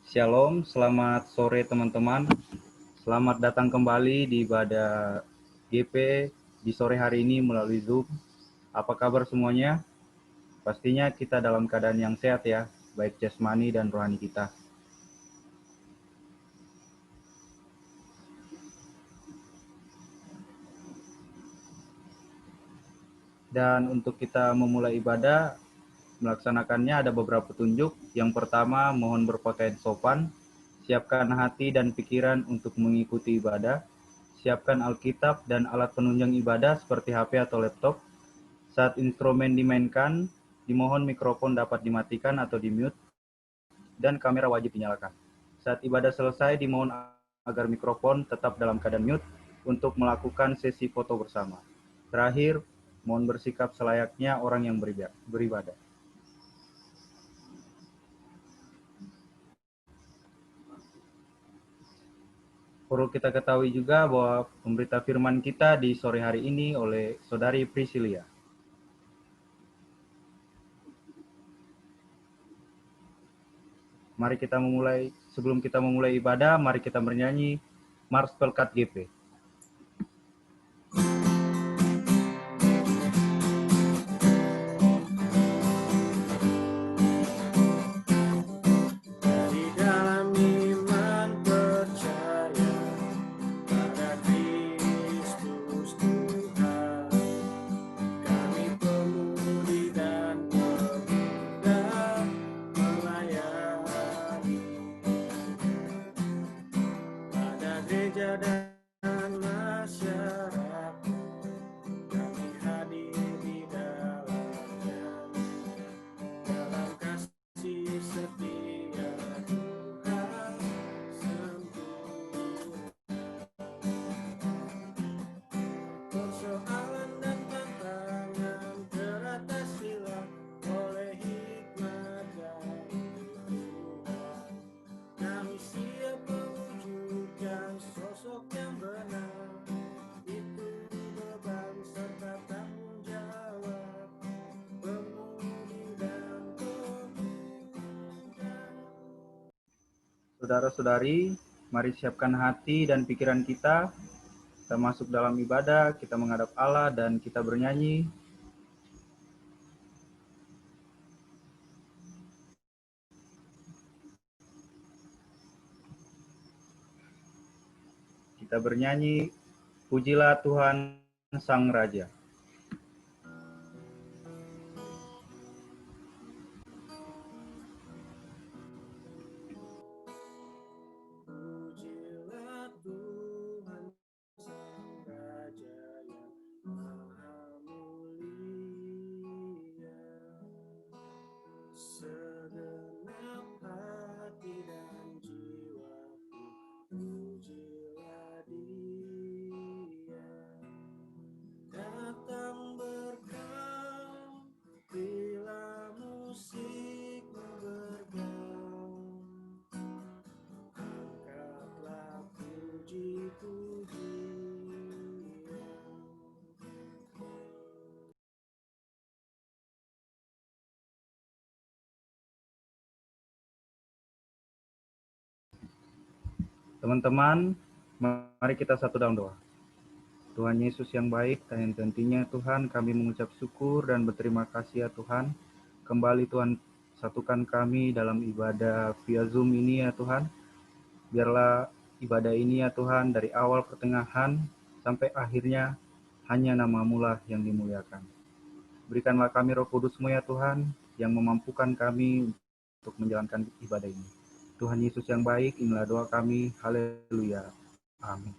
Shalom, selamat sore teman-teman. Selamat datang kembali di ibadah GP di sore hari ini melalui Zoom. Apa kabar semuanya? Pastinya kita dalam keadaan yang sehat ya, baik jasmani dan rohani kita. Dan untuk kita memulai ibadah, melaksanakannya ada beberapa petunjuk. Yang pertama, mohon berpakaian sopan, siapkan hati dan pikiran untuk mengikuti ibadah, siapkan Alkitab dan alat penunjang ibadah seperti HP atau laptop. Saat instrumen dimainkan, dimohon mikrofon dapat dimatikan atau di-mute, dan kamera wajib dinyalakan. Saat ibadah selesai, dimohon agar mikrofon tetap dalam keadaan mute untuk melakukan sesi foto bersama. Terakhir, mohon bersikap selayaknya orang yang beribadah. Perlu kita ketahui juga bahwa pemberita firman kita di sore hari ini oleh Saudari Priscilia. Mari kita memulai, sebelum kita memulai ibadah, mari kita bernyanyi Mars Pelkat GP. Saudara-saudari, mari siapkan hati dan pikiran kita. Kita masuk dalam ibadah, kita menghadap Allah dan kita bernyanyi. Kita bernyanyi, pujilah Tuhan Sang Raja. Teman-teman, mari kita satu dalam doa. Tuhan Yesus yang baik, dan hentinya Tuhan, kami mengucap syukur dan berterima kasih ya Tuhan. Kembali Tuhan, satukan kami dalam ibadah via Zoom ini ya Tuhan. Biarlah ibadah ini ya Tuhan, dari awal pertengahan sampai akhirnya hanya nama-Mu lah yang dimuliakan. Berikanlah kami Roh Kudus-Mu ya Tuhan, yang memampukan kami untuk menjalankan ibadah ini. Tuhan Yesus yang baik, inilah doa kami. Haleluya. Amin.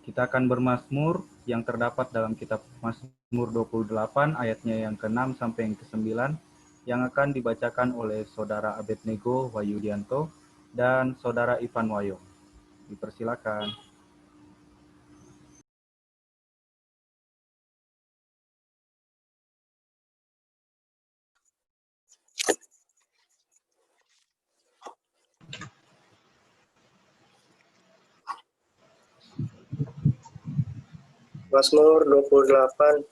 Kita akan bermazmur yang terdapat dalam kitab Mazmur 28 ayatnya yang ke-6 sampai yang ke-9 yang akan dibacakan oleh Saudara Abednego Wahyudianto dan Saudara Ivan Wayong. Dipersilakan. Mazmur 28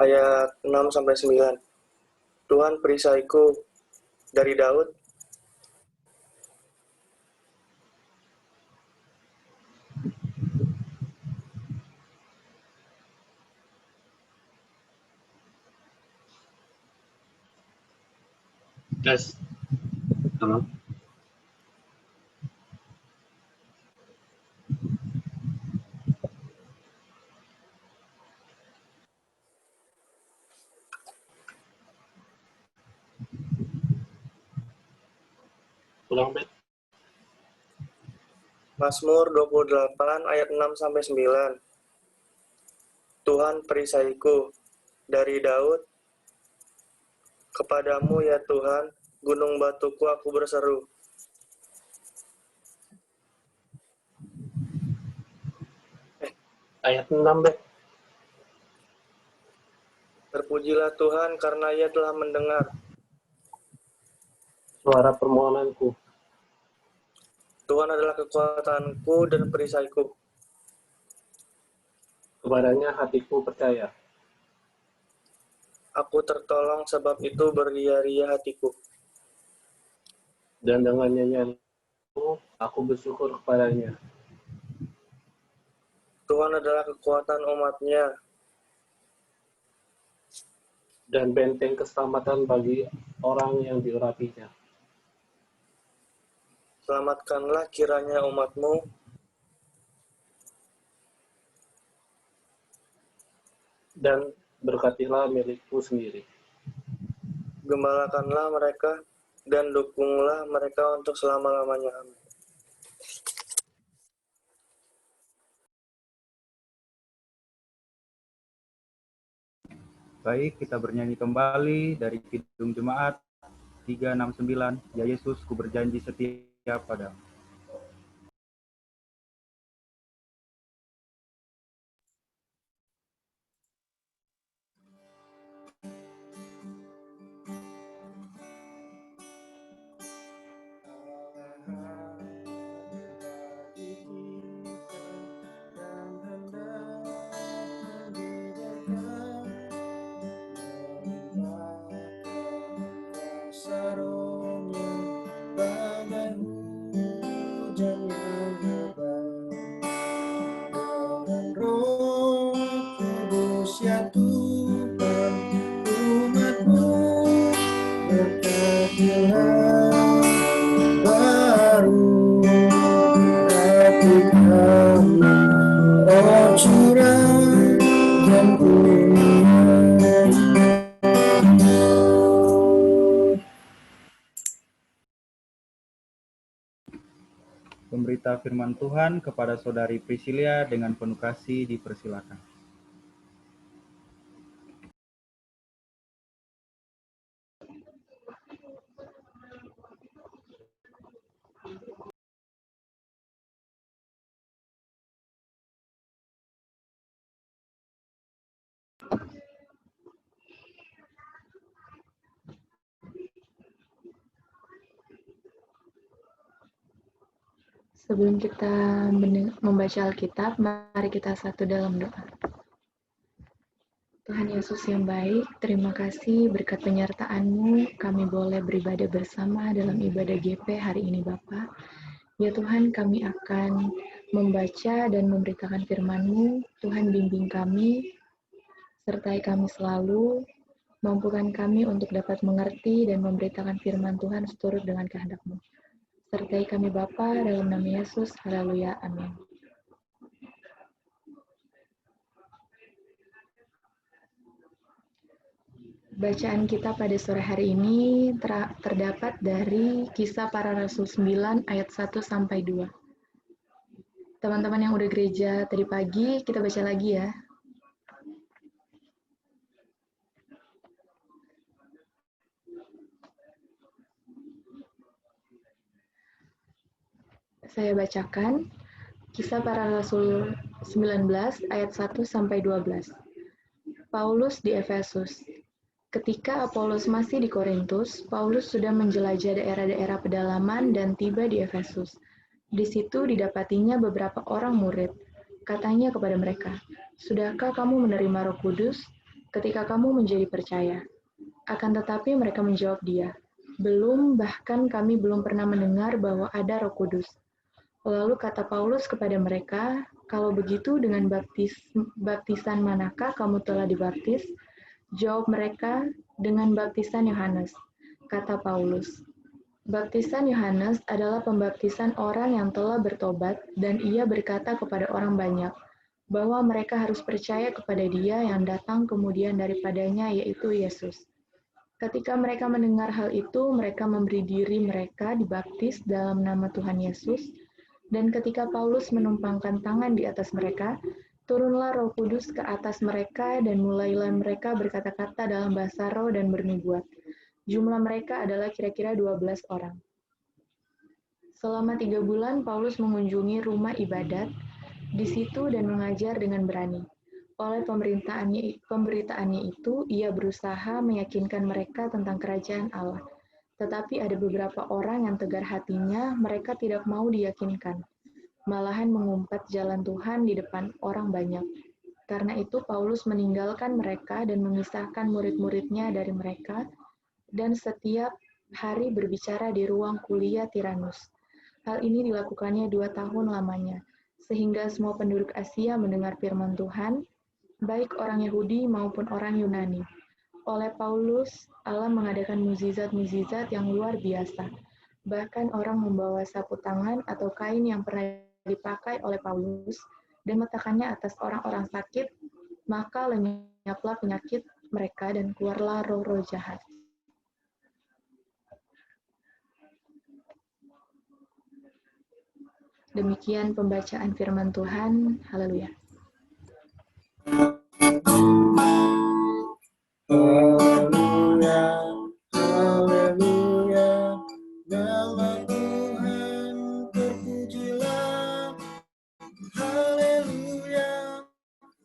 ayat 6 sampai 9. Tuhan perisaiku, dari Daud. Tes. Halo. Ulang, Bet. Mazmur 28 ayat 6-9. Tuhan perisaiku, dari Daud. Kepadamu ya Tuhan, gunung batuku aku berseru. Ayat 6, Bet. Terpujilah Tuhan karena Ia telah mendengar. Suara permohonanku. Tuhan adalah kekuatanku dan perisaiku. Kepadanya hatiku percaya. Aku tertolong sebab itu beria-ria hatiku. Dan dengan nyanyianku, aku bersyukur kepadanya. Tuhan adalah kekuatan umat-Nya. Dan benteng keselamatan bagi orang yang diurapinya. Selamatkanlah kiranya umat-Mu. Dan berkatilah milikku sendiri. Gembalakanlah mereka dan dukunglah mereka untuk selama-lamanya. Amin. Baik, kita bernyanyi kembali dari Kidung Jemaat 369. Ya Yesus, ku berjanji setia padamu. Pemberita firman Tuhan kepada Saudari Priscilia dengan penuh kasih dipersilakan. Sebelum kita membaca Alkitab, mari kita satu dalam doa. Tuhan Yesus yang baik, terima kasih berkat penyertaan-Mu, kami boleh beribadah bersama dalam ibadah GP hari ini Bapa. Ya Tuhan, kami akan membaca dan memberitakan firman-Mu. Tuhan bimbing kami, sertai kami selalu, mampukan kami untuk dapat mengerti dan memberitakan firman Tuhan seturut dengan kehendak-Mu. Sertai kami Bapa dalam nama Yesus, haleluya, amin. Bacaan kita pada sore hari ini terdapat dari Kisah Para Rasul 9 ayat 1-2. Teman-teman yang udah gereja tadi pagi, kita baca lagi ya. Saya bacakan Kisah Para Rasul 19 ayat 1-12. Paulus di Efesus. Ketika Apolos masih di Korintus, Paulus sudah menjelajah daerah-daerah pedalaman dan tiba di Efesus. Di situ didapatinya beberapa orang murid. Katanya kepada mereka, "Sudahkah kamu menerima Roh Kudus ketika kamu menjadi percaya?" Akan tetapi mereka menjawab dia, "Belum, bahkan kami belum pernah mendengar bahwa ada Roh Kudus." Lalu kata Paulus kepada mereka, "Kalau begitu dengan baptisan manakah kamu telah dibaptis?" Jawab mereka, "Dengan baptisan Yohanes." Kata Paulus, "Baptisan Yohanes adalah pembaptisan orang yang telah bertobat, dan ia berkata kepada orang banyak bahwa mereka harus percaya kepada Dia yang datang kemudian daripadanya, yaitu Yesus." Ketika mereka mendengar hal itu, mereka memberi diri mereka dibaptis dalam nama Tuhan Yesus, dan ketika Paulus menumpangkan tangan di atas mereka, turunlah Roh Kudus ke atas mereka, dan mulailah mereka berkata-kata dalam bahasa roh dan bernubuat. Jumlah mereka adalah kira-kira 12 orang. Selama 3 bulan, Paulus mengunjungi rumah ibadat di situ dan mengajar dengan berani. Oleh pemberitaannya itu, ia berusaha meyakinkan mereka tentang kerajaan Allah. Tetapi ada beberapa orang yang tegar hatinya, mereka tidak mau diyakinkan, malahan mengumpat jalan Tuhan di depan orang banyak. Karena itu Paulus meninggalkan mereka dan memisahkan murid-muridnya dari mereka, dan setiap hari berbicara di ruang kuliah Tiranus. Hal ini dilakukannya 2 tahun lamanya, sehingga semua penduduk Asia mendengar firman Tuhan, baik orang Yahudi maupun orang Yunani. Oleh Paulus, Allah mengadakan mukjizat-mukjizat yang luar biasa. Bahkan orang membawa sapu tangan atau kain yang pernah dipakai oleh Paulus dan meletakkannya atas orang-orang sakit, maka lenyaplah penyakit mereka dan keluarlah roh-roh jahat. Demikian pembacaan firman Tuhan. Haleluya. Haleluya, haleluya, nama Tuhan terpujilah. Haleluya,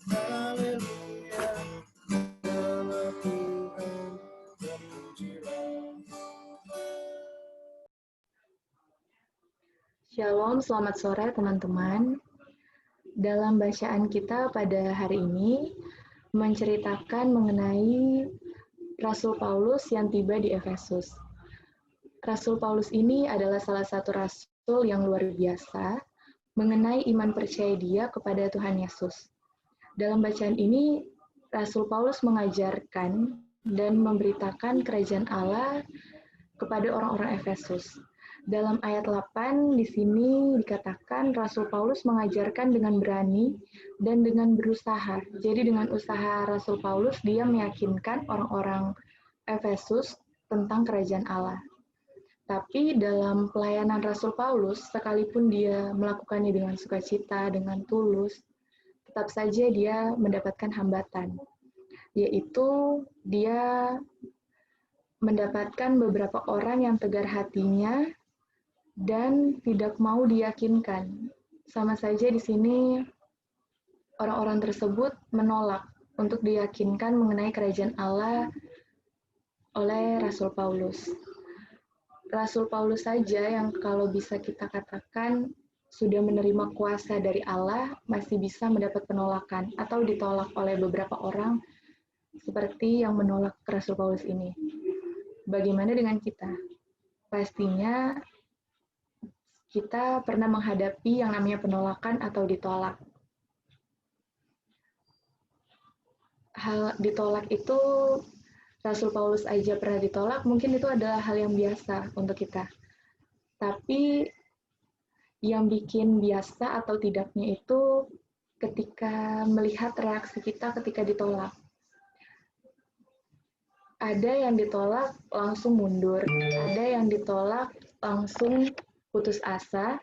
haleluya, nama Tuhan terpujilah. Shalom, selamat sore teman-teman. Dalam bacaan kita pada hari ini menceritakan mengenai Rasul Paulus yang tiba di Efesus. Rasul Paulus ini adalah salah satu rasul yang luar biasa mengenai iman percaya dia kepada Tuhan Yesus. Dalam bacaan ini, Rasul Paulus mengajarkan dan memberitakan kerajaan Allah kepada orang-orang Efesus. Dalam ayat 8 di sini dikatakan Rasul Paulus mengajarkan dengan berani dan dengan berusaha. Jadi dengan usaha Rasul Paulus dia meyakinkan orang-orang Efesus tentang kerajaan Allah. Tapi dalam pelayanan Rasul Paulus, sekalipun dia melakukannya dengan sukacita, dengan tulus, tetap saja dia mendapatkan hambatan, yaitu dia mendapatkan beberapa orang yang tegar hatinya dan tidak mau diyakinkan. Sama saja di sini orang-orang tersebut menolak untuk diyakinkan mengenai kerajaan Allah oleh Rasul Paulus. Rasul Paulus saja yang kalau bisa kita katakan sudah menerima kuasa dari Allah masih bisa mendapat penolakan atau ditolak oleh beberapa orang seperti yang menolak Rasul Paulus ini. Bagaimana dengan kita? Pastinya kita pernah menghadapi yang namanya penolakan atau ditolak. Hal ditolak itu, Rasul Paulus aja pernah ditolak, mungkin itu adalah hal yang biasa untuk kita. Tapi yang bikin biasa atau tidaknya itu ketika melihat reaksi kita ketika ditolak. Ada yang ditolak langsung mundur, ada yang ditolak langsung putus asa,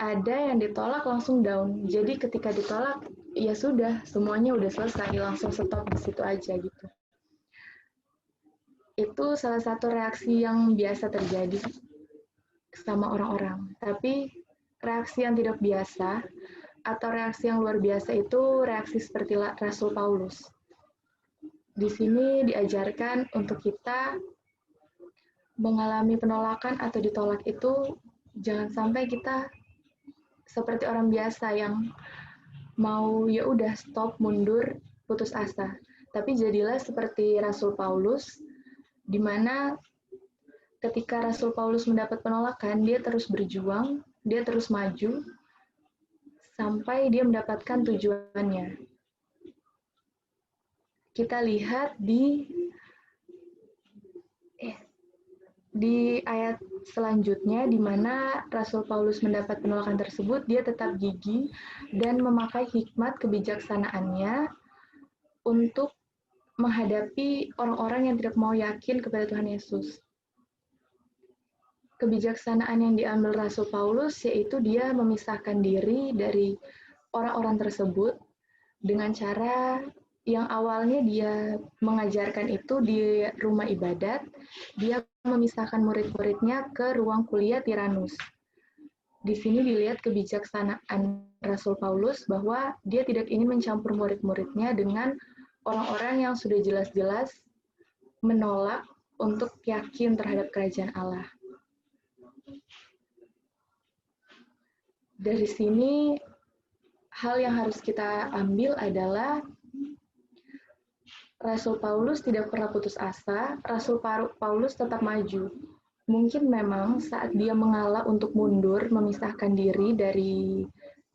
ada yang ditolak langsung down. Jadi ketika ditolak, ya sudah, semuanya udah selesai, langsung stop di situ aja gitu. Itu salah satu reaksi yang biasa terjadi sama orang-orang. Tapi reaksi yang tidak biasa atau reaksi yang luar biasa itu reaksi seperti Rasul Paulus. Di sini diajarkan untuk kita mengalami penolakan atau ditolak itu jangan sampai kita seperti orang biasa yang mau ya udah stop, mundur, putus asa. Tapi jadilah seperti Rasul Paulus di mana ketika Rasul Paulus mendapat penolakan, dia terus berjuang, dia terus maju, sampai dia mendapatkan tujuannya. Kita lihat di ayat selanjutnya, di mana Rasul Paulus mendapat penolakan tersebut, dia tetap gigih dan memakai hikmat kebijaksanaannya untuk menghadapi orang-orang yang tidak mau yakin kepada Tuhan Yesus. Kebijaksanaan yang diambil Rasul Paulus yaitu dia memisahkan diri dari orang-orang tersebut dengan cara yang awalnya dia mengajarkan itu di rumah ibadat, dia memisahkan murid-muridnya ke ruang kuliah Tiranus. Di sini dilihat kebijaksanaan Rasul Paulus bahwa dia tidak ingin mencampur murid-muridnya dengan orang-orang yang sudah jelas-jelas menolak untuk yakin terhadap kerajaan Allah. Dari sini, hal yang harus kita ambil adalah Rasul Paulus tidak pernah putus asa, Rasul Paulus tetap maju. Mungkin memang saat dia mengalah untuk mundur, memisahkan diri dari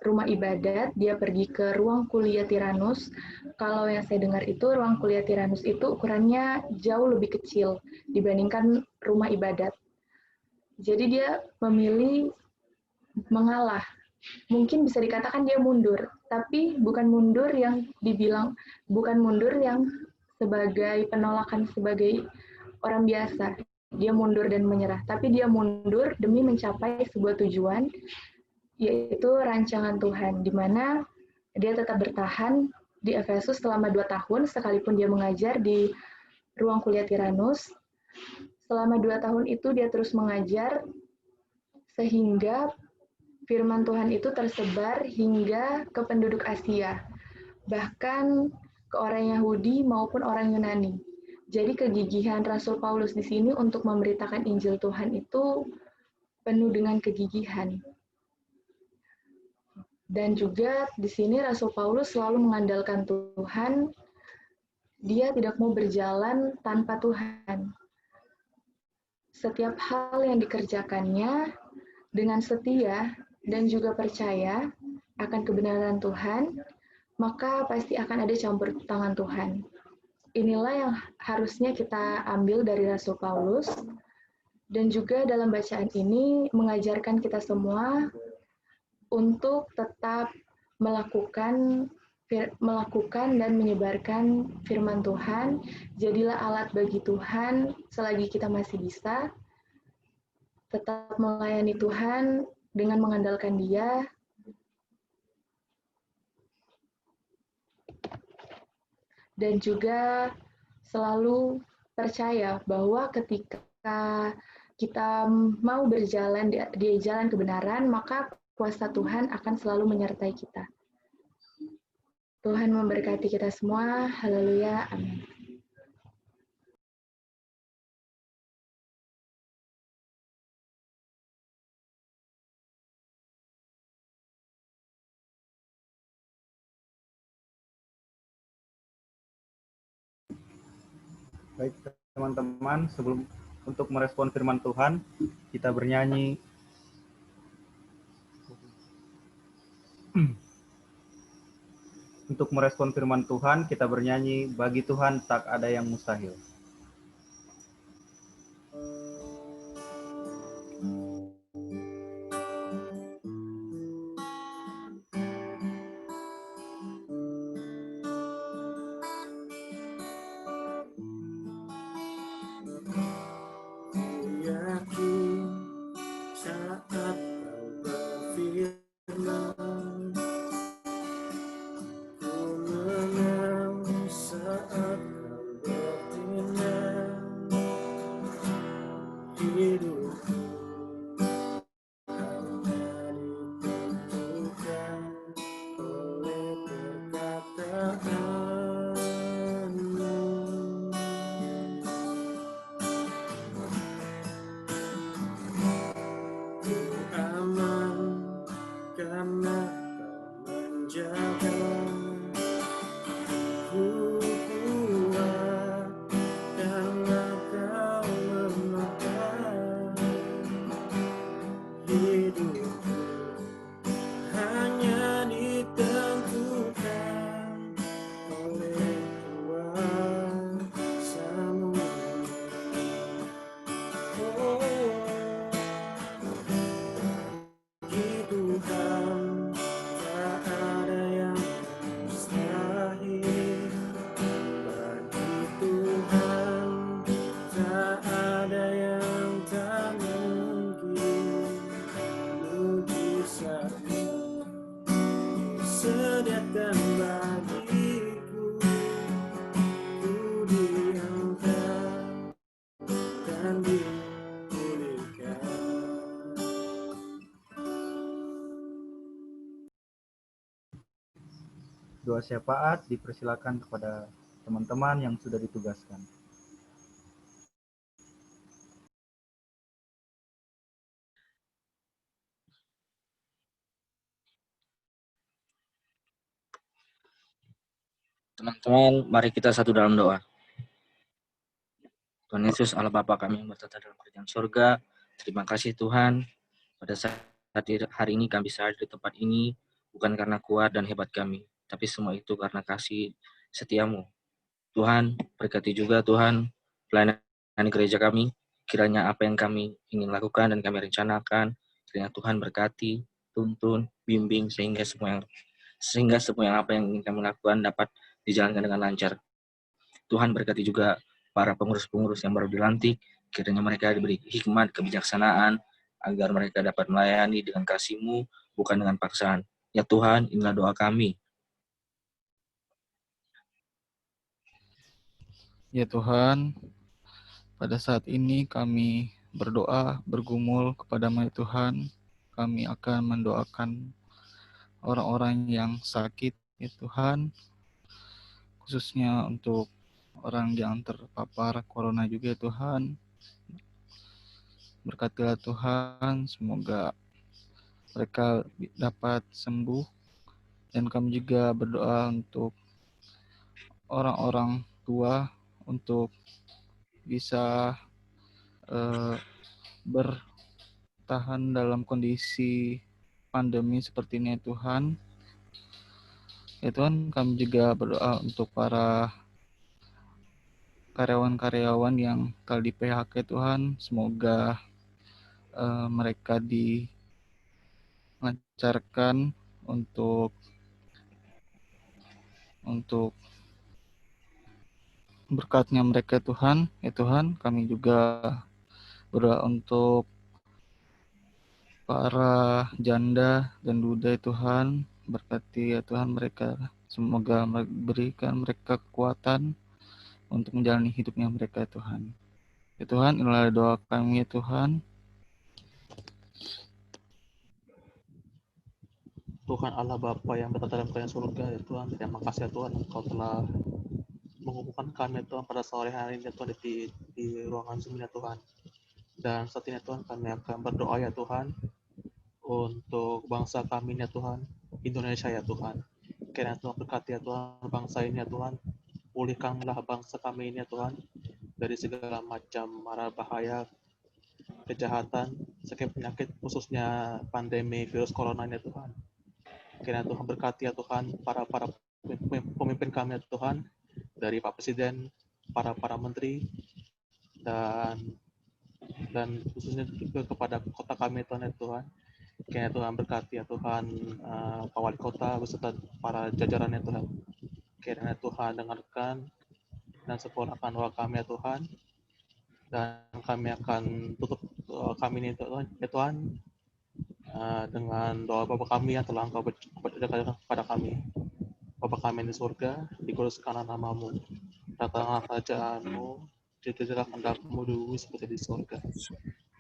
rumah ibadat, dia pergi ke ruang kuliah Tiranus. Kalau yang saya dengar itu, ruang kuliah Tiranus itu ukurannya jauh lebih kecil dibandingkan rumah ibadat. Jadi dia memilih mengalah. Mungkin bisa dikatakan dia mundur, tapi bukan mundur yang sebagai penolakan sebagai orang biasa. Dia mundur dan menyerah, tapi dia mundur demi mencapai sebuah tujuan, yaitu rancangan Tuhan, di mana dia tetap bertahan di Efesus selama 2 tahun, sekalipun dia mengajar di ruang kuliah Tiranus. Selama 2 tahun itu dia terus mengajar, sehingga firman Tuhan itu tersebar hingga ke penduduk Asia, bahkan ke orang Yahudi maupun orang Yunani. Jadi kegigihan Rasul Paulus di sini untuk memberitakan Injil Tuhan itu penuh dengan kegigihan. Dan juga di sini Rasul Paulus selalu mengandalkan Tuhan, dia tidak mau berjalan tanpa Tuhan. Setiap hal yang dikerjakannya dengan setia dan juga percaya akan kebenaran Tuhan, maka pasti akan ada campur tangan Tuhan. Inilah yang harusnya kita ambil dari Rasul Paulus, dan juga dalam bacaan ini mengajarkan kita semua untuk tetap melakukan dan menyebarkan firman Tuhan. Jadilah alat bagi Tuhan selagi kita masih bisa. Tetap melayani Tuhan dengan mengandalkan Dia. Dan juga selalu percaya bahwa ketika kita mau berjalan di jalan kebenaran, maka kuasa Tuhan akan selalu menyertai kita. Tuhan memberkati kita semua. Haleluya. Amin. Baik teman-teman, sebelum untuk merespon firman Tuhan, kita bernyanyi. Untuk merespon firman Tuhan, kita bernyanyi, bagi Tuhan tak ada yang mustahil. Ku kuat karena hidupku hanya ditentukan oleh kuasa-Mu. Oh, bagi Tuhan tak ada yang mustahil. Bagi Tuhan tak ada yang tak mungkin. Mujizat-Mu sediakan bagiku, ku diangkat dan dipulihkan. Doa syafaat dipersilakan kepada teman-teman yang sudah ditugaskan. Teman-teman, mari kita satu dalam doa. Tuhan Yesus, Allah Bapa kami yang bertata dalam kerajaan surga, terima kasih Tuhan, pada saat hari ini kami bisa hadir di tempat ini, bukan karena kuat dan hebat kami, tapi semua itu karena kasih setia-Mu. Tuhan, berkati juga Tuhan, pelayanan gereja kami, kiranya apa yang kami ingin lakukan dan kami rencanakan, kiranya Tuhan berkati, tuntun, bimbing, sehingga semua yang apa yang ingin kami lakukan dapat dijalankan dengan lancar. Tuhan berkati juga para pengurus-pengurus yang baru dilantik, kiranya mereka diberi hikmat, kebijaksanaan, agar mereka dapat melayani dengan kasih-Mu, bukan dengan paksaan. Ya Tuhan, inilah doa kami. Ya Tuhan, pada saat ini kami berdoa, bergumul kepada-Mu ya Tuhan. Kami akan mendoakan orang-orang yang sakit ya Tuhan, khususnya untuk orang yang terpapar corona juga ya Tuhan. Berkatilah Tuhan, semoga mereka dapat sembuh. Dan kami juga berdoa untuk orang-orang tua untuk bisa bertahan dalam kondisi pandemi seperti ini ya Tuhan. Ya Tuhan, kami juga berdoa untuk para karyawan-karyawan yang telah di PHK ya Tuhan. Semoga mereka dilancarkan untuk berkatnya mereka Tuhan. Ya Tuhan, kami juga berdoa untuk para janda dan duda ya Tuhan. Berkati ya Tuhan mereka. Semoga berikan mereka kekuatan untuk menjalani hidupnya mereka ya Tuhan. Ya Tuhan, inilah doa kami ya Tuhan. Tuhan Allah Bapa yang bertata dalam kerajaan surga ya Tuhan, terima kasih ya Tuhan Engkau telah mengumpulkan kami ya Tuhan pada sore hari ini ya Tuhan di ruangan Zoom ya Tuhan. Dan saat ini ya Tuhan kami akan berdoa ya Tuhan untuk bangsa kami ya Tuhan, Indonesia ya Tuhan. Kiranya Tuhan berkati ya Tuhan bangsa ini ya Tuhan, pulihkanlah bangsa kami ini ya Tuhan dari segala macam mara bahaya, kejahatan, sakit penyakit, khususnya pandemi virus corona ini ya Tuhan. Kiranya Tuhan berkati ya Tuhan para pemimpin kami ya Tuhan, dari Pak Presiden, para menteri, dan khususnya juga kepada kota kami Tuhan ya Tuhan. Kiranya Tuhan berkati ya Tuhan Pak Wali Kota beserta para jajarannya Tuhan. Kiranya Tuhan dengarkan dan sempurnakan doa kami ya Tuhan. Dan kami akan tutup kami ini ya Tuhan dengan doa Bapa kami yang telah Engkau berikan kepada kami. Bapa kami di surga, dikuduskanlah nama-Mu, datanglah kerajaan-Mu, jadilah kehendak-Mu di bumi seperti di surga.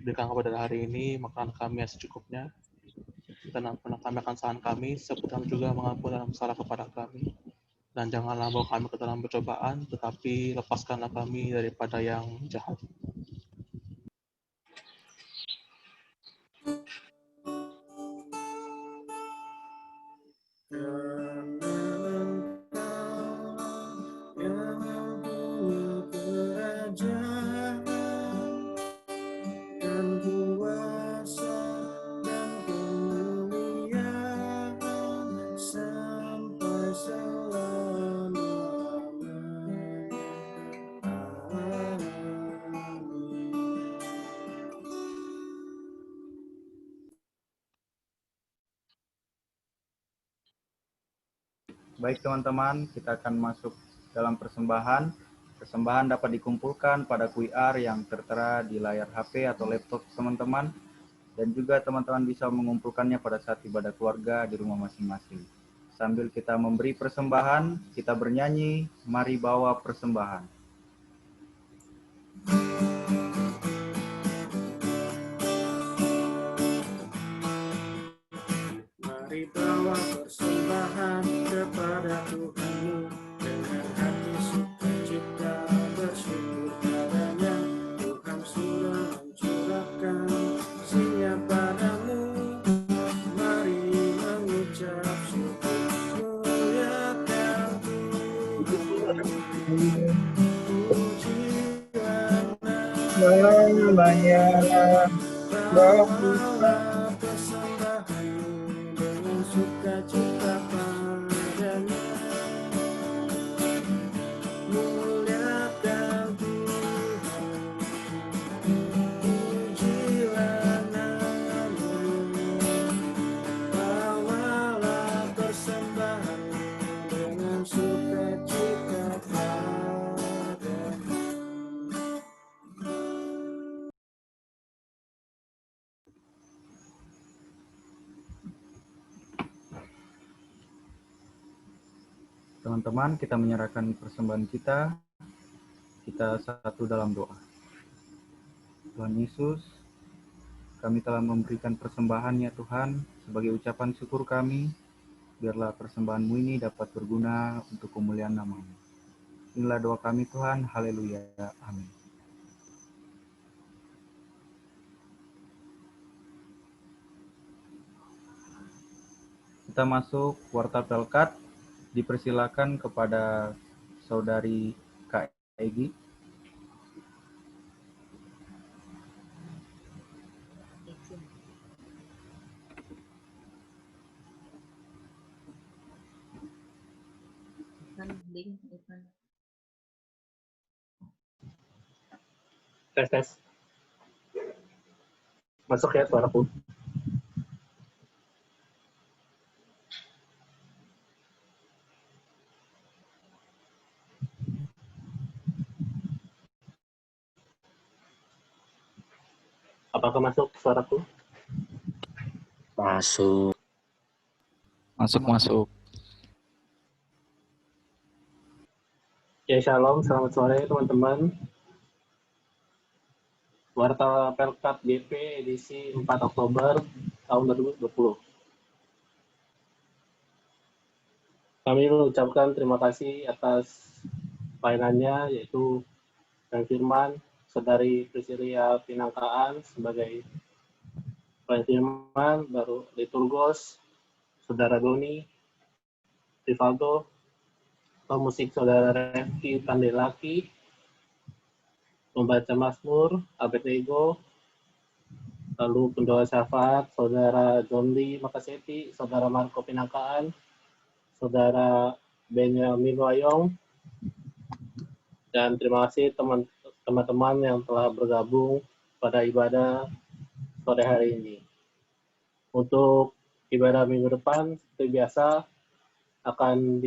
Berikan kepada hari ini makanan kami yang secukupnya, dan ampunilah kami akan kesalahan kami, seperti kami juga mengampuni dalam salah kepada kami. Dan janganlah bawa kami ke dalam percobaan, tetapi lepaskanlah kami daripada yang jahat. Dan kuasa dan Baik teman-teman, kita akan masuk dalam persembahan. Persembahan dapat dikumpulkan pada QR yang tertera di layar HP atau laptop teman-teman. Dan juga teman-teman bisa mengumpulkannya pada saat ibadah keluarga di rumah masing-masing. Sambil kita memberi persembahan, kita bernyanyi, mari bawa persembahan. Mari bawa persembahan kepada Tuhanmu dengan hati sukacita bersyukur padanya. Tuhan sudah mencurahkan kasih-Nya padamu. Mari mengucap syukur muliakan Tuhan. Namanya Bawalah persembahanmu dengan sukacita padanya. Muliakan Tuhan, pujilah nama-Mu. Bawalah persembahanmu dengan sukacita padanya. Teman-teman, kita menyerahkan persembahan kita satu dalam doa. Tuhan Yesus, kami telah memberikan persembahan ya Tuhan, sebagai ucapan syukur kami, biarlah persembahan-Mu ini dapat berguna untuk kemuliaan nama-Mu. Inilah doa kami Tuhan, haleluya, amin. Kita masuk warta Pelkat, dipersilakan kepada Saudari Kak Egi. Tes. Masuk ya suaraku. Apakah masuk suaraku? Masuk. Masuk. Ya, shalom, selamat sore teman-teman. Warta Pelkat GP edisi 4 Oktober tahun 2020. Kami mengucapkan terima kasih atas pelayanannya, yaitu Kang Firman, Saudari Priscilia Pinangkaan sebagai pelayan firman, baru liturgos, Saudara Doni, Rivaldo, pemusik Saudara Refki Tandelaki, pembaca Mazmur, Abednego, lalu pendoa syafaat, Saudara John Lee Makaseti, Saudara Marco Pinangkaan, Saudara Benyamin Wayong, dan terima kasih teman-teman yang telah bergabung pada ibadah sore hari ini. Untuk ibadah minggu depan, seperti biasa, akan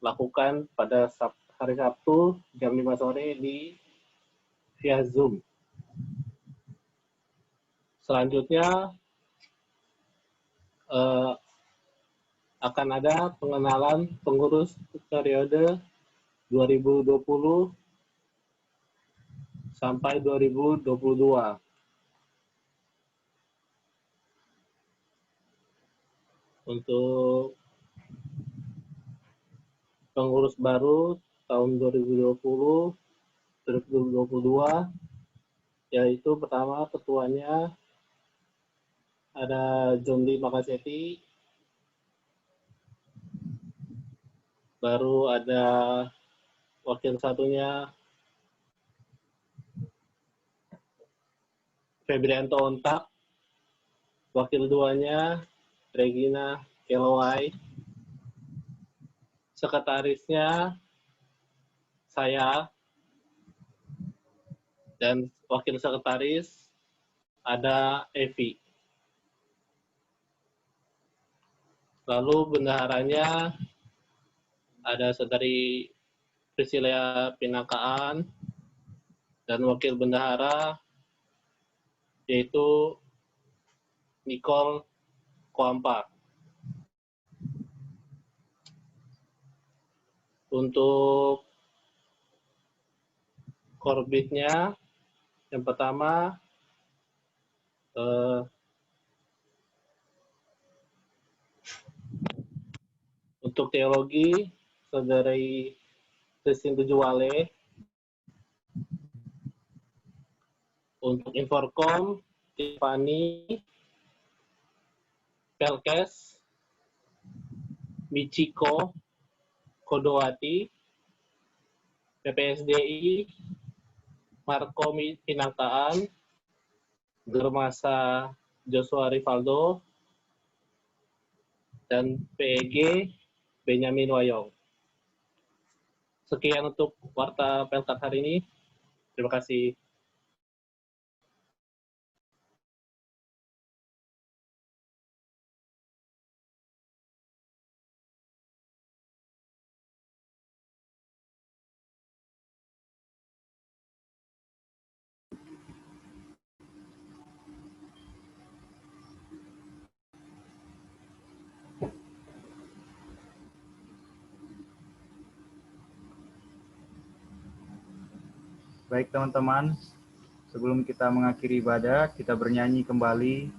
dilakukan pada hari Sabtu jam 5 sore via Zoom. Selanjutnya akan ada pengenalan pengurus periode 2020 sampai 2022. Untuk pengurus baru tahun 2020-2022, yaitu pertama ketuanya ada John Lee Makaseti, baru ada wakil satunya Febrianto Ontak, wakil duanya Regina Kelowai, sekretarisnya saya, dan wakil sekretaris ada Evi. Lalu bendaharanya ada Saudari Priscilia Pinakaan, dan wakil bendahara yaitu Nicole Koampa. Untuk korbitnya, yang pertama untuk teologi, Saudari Christine Tujuwale. Untuk Inforkom, Tiffany, Pelkes, Michiko, Kodowati, PPSDI, Marco Pinangkaan, Germasa Joshua Rivaldo, dan PEG Benyamin Wayong. Sekian untuk Warta Pelkat hari ini. Terima kasih. Baik teman-teman, sebelum kita mengakhiri ibadah, kita bernyanyi kembali.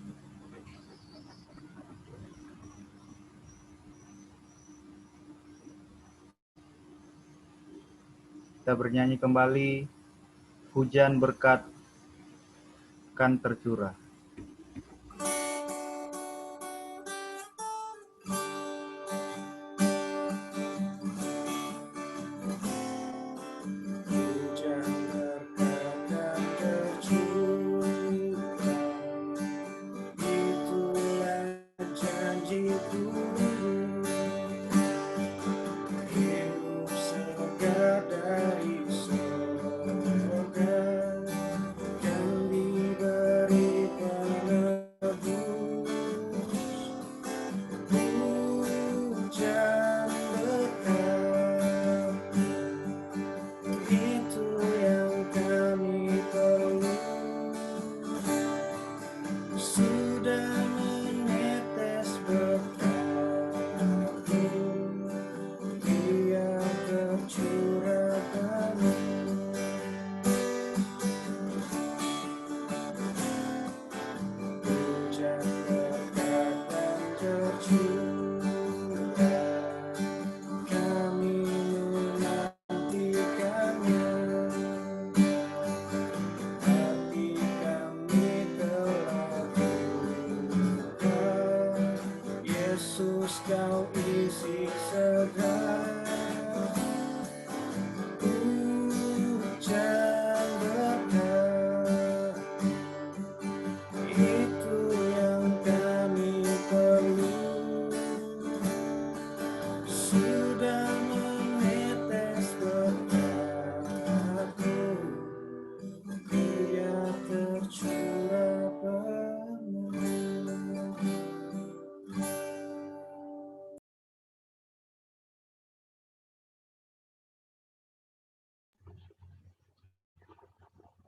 Kita bernyanyi kembali, hujan berkat kan tercurah.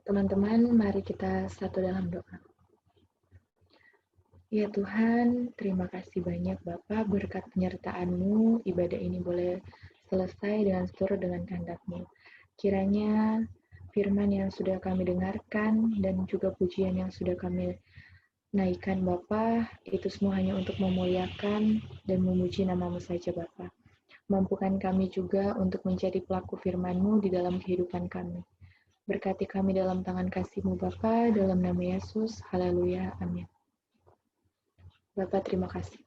Teman-teman, mari kita satu dalam doa. Ya Tuhan, terima kasih banyak Bapa, berkat penyertaan-Mu, ibadah ini boleh selesai dengan seturut dengan kehendak-Mu. Kiranya firman yang sudah kami dengarkan dan juga pujian yang sudah kami naikkan Bapa, itu semua hanya untuk memuliakan dan memuji nama-Mu saja Bapa. Mampukan kami juga untuk menjadi pelaku firman-Mu di dalam kehidupan kami. Berkati kami dalam tangan kasih-Mu Bapa, dalam nama Yesus, haleluya, amin. Bapak, terima kasih.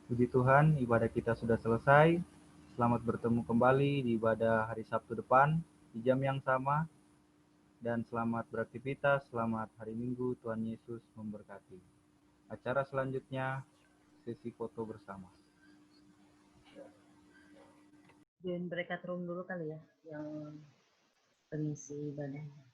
Puji Tuhan, ibadah kita sudah selesai. Selamat bertemu kembali di ibadah hari Sabtu depan di jam yang sama. Dan selamat beraktivitas, selamat hari Minggu, Tuhan Yesus memberkati. Acara selanjutnya, sesi foto bersama. Join berkat room dulu kali ya, yang pengisi ibadahnya.